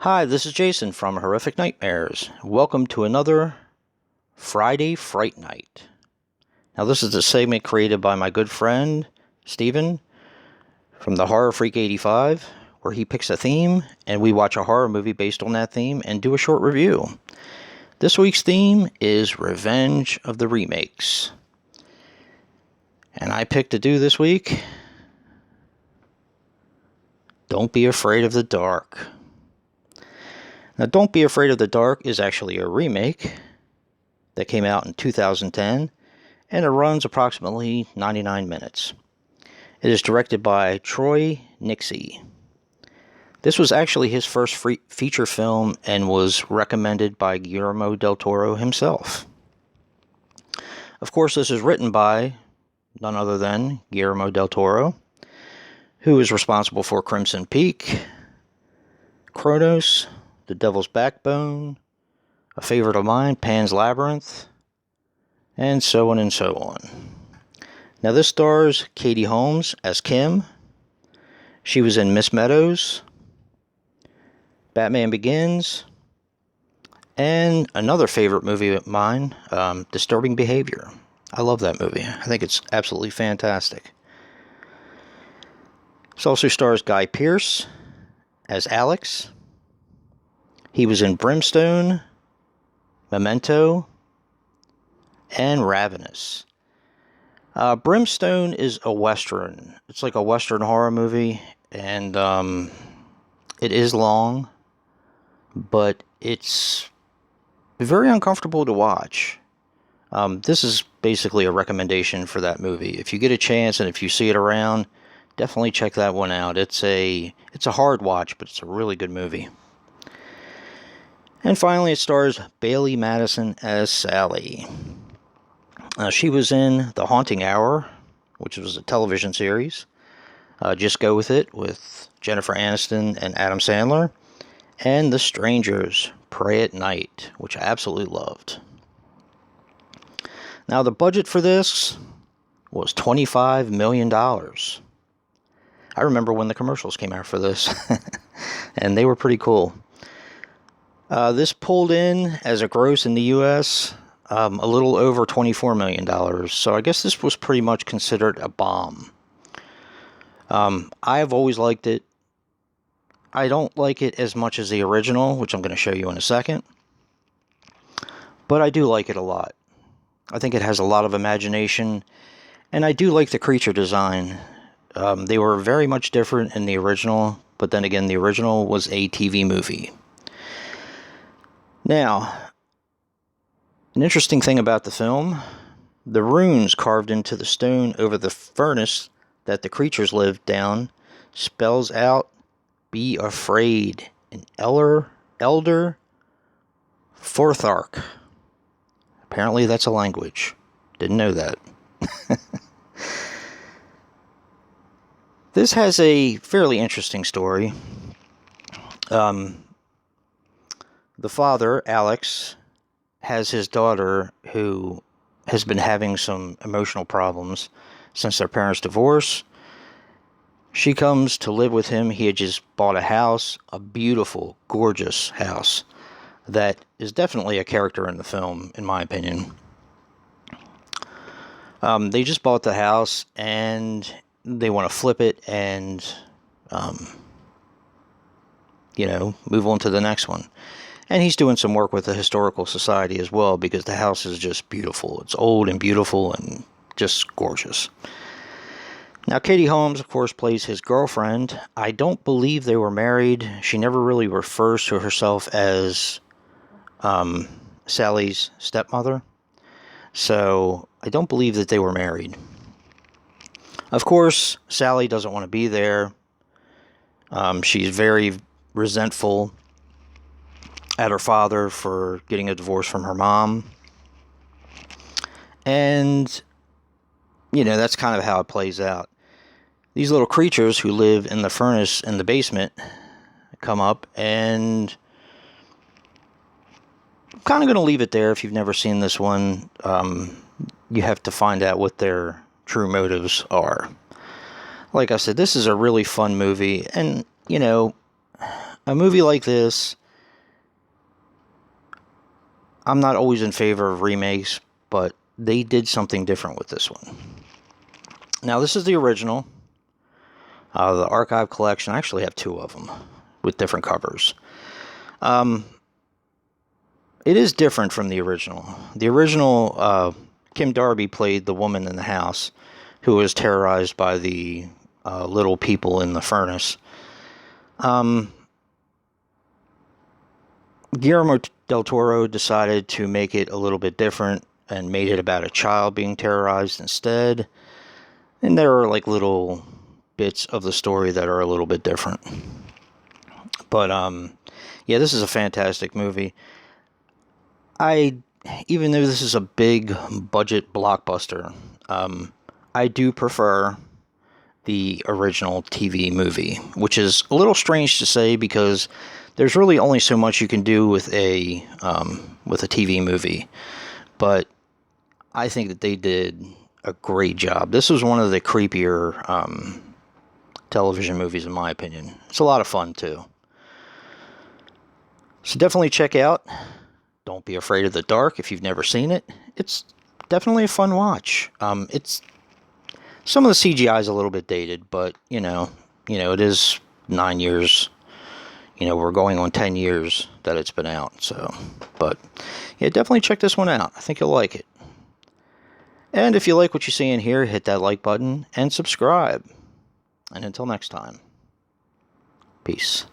Hi, this is Jason from Horrific Nightmares. Welcome to another Friday Fright Night. Now, this is a segment created by my good friend, Steven, from the HorrorFreak 85, where he picks a theme and we watch a horror movie based on that theme and do a short review. This week's theme is Revenge of the Remakes. And I picked to do this week, Don't Be Afraid of the Dark. Now, Don't Be Afraid of the Dark is actually a remake that came out in 2010, and it runs approximately 99 minutes. It is directed by Troy Nixey. This was actually his first feature film and was recommended by Guillermo del Toro himself. Of course, this is written by none other than Guillermo del Toro, who is responsible for Crimson Peak, Kronos, The Devil's Backbone, a favorite of mine, Pan's Labyrinth, and so on and so on. Now, this stars Katie Holmes as Kim. She was in Miss Meadows, Batman Begins, and another favorite movie of mine, Disturbing Behavior. I love that movie. I think it's absolutely fantastic. This also stars Guy Pearce as Alex. He was in Brimstone, Memento, and Ravenous. Brimstone is a Western. It's like a Western horror movie, and it is long, but it's very uncomfortable to watch. This is basically a recommendation for that movie. If you get a chance and if you see it around, definitely check that one out. It's a hard watch, but it's a really good movie. And finally, it stars Bailey Madison as Sally. She was in The Haunting Hour, which was a television series. Just Go With It with Jennifer Aniston and Adam Sandler. And The Strangers, Pray at Night, which I absolutely loved. Now, the budget for this was $25 million. I remember when the commercials came out for this, and they were pretty cool. This pulled in as a gross in the U.S. A little over $24 million. So I guess this was pretty much considered a bomb. I have always liked it. I don't like it as much as the original, which I'm going to show you in a second. But I do like it a lot. I think it has a lot of imagination. And I do like the creature design. They were very much different in the original. But then again, the original was a TV movie. Now, an interesting thing about the film, the runes carved into the stone over the furnace that the creatures lived down spells out, "Be afraid," in Elder Forthark. Apparently that's a language. Didn't know that. This has a fairly interesting story. The father, Alex, has his daughter who has been having some emotional problems since their parents' divorce. She comes to live with him. He had just bought a house, a beautiful, gorgeous house that is definitely a character in the film, in my opinion. They just bought the house and they want to flip it and, move on to the next one. And he's doing some work with the Historical Society as well because the house is just beautiful. It's old and beautiful and just gorgeous. Now, Katie Holmes, of course, plays his girlfriend. I don't believe they were married. She never really refers to herself as Sally's stepmother. So I don't believe that they were married. Of course, Sally doesn't want to be there. She's very resentful at her father for getting a divorce from her mom. And, that's kind of how it plays out. These little creatures who live in the furnace in the basement come up, and I'm kind of going to leave it there. If you've never seen this one, you have to find out what their true motives are. Like I said, this is a really fun movie, and, a movie like this, I'm not always in favor of remakes, but they did something different with this one. Now, this is the original. The archive collection. I actually have two of them with different covers. It is different from the original. The original, Kim Darby played the woman in the house who was terrorized by the little people in the furnace. Guillermo del Toro decided to make it a little bit different and made it about a child being terrorized instead. And there are like little bits of the story that are a little bit different. But yeah, this is a fantastic movie. Even though this is a big budget blockbuster, I do prefer the original TV movie, which is a little strange to say because there's really only so much you can do with a TV movie. But I think that they did a great job. This was one of the creepier television movies, in my opinion. It's a lot of fun too. So definitely check out Don't Be Afraid of the Dark if you've never seen it. It's definitely a fun watch. It's some of the CGI is a little bit dated, but you know, it is 9 years. We're going on 10 years that it's been out. So, but yeah, definitely check this one out. I think you'll like it. And if you like what you see in here, hit that like button and subscribe. And until next time, peace.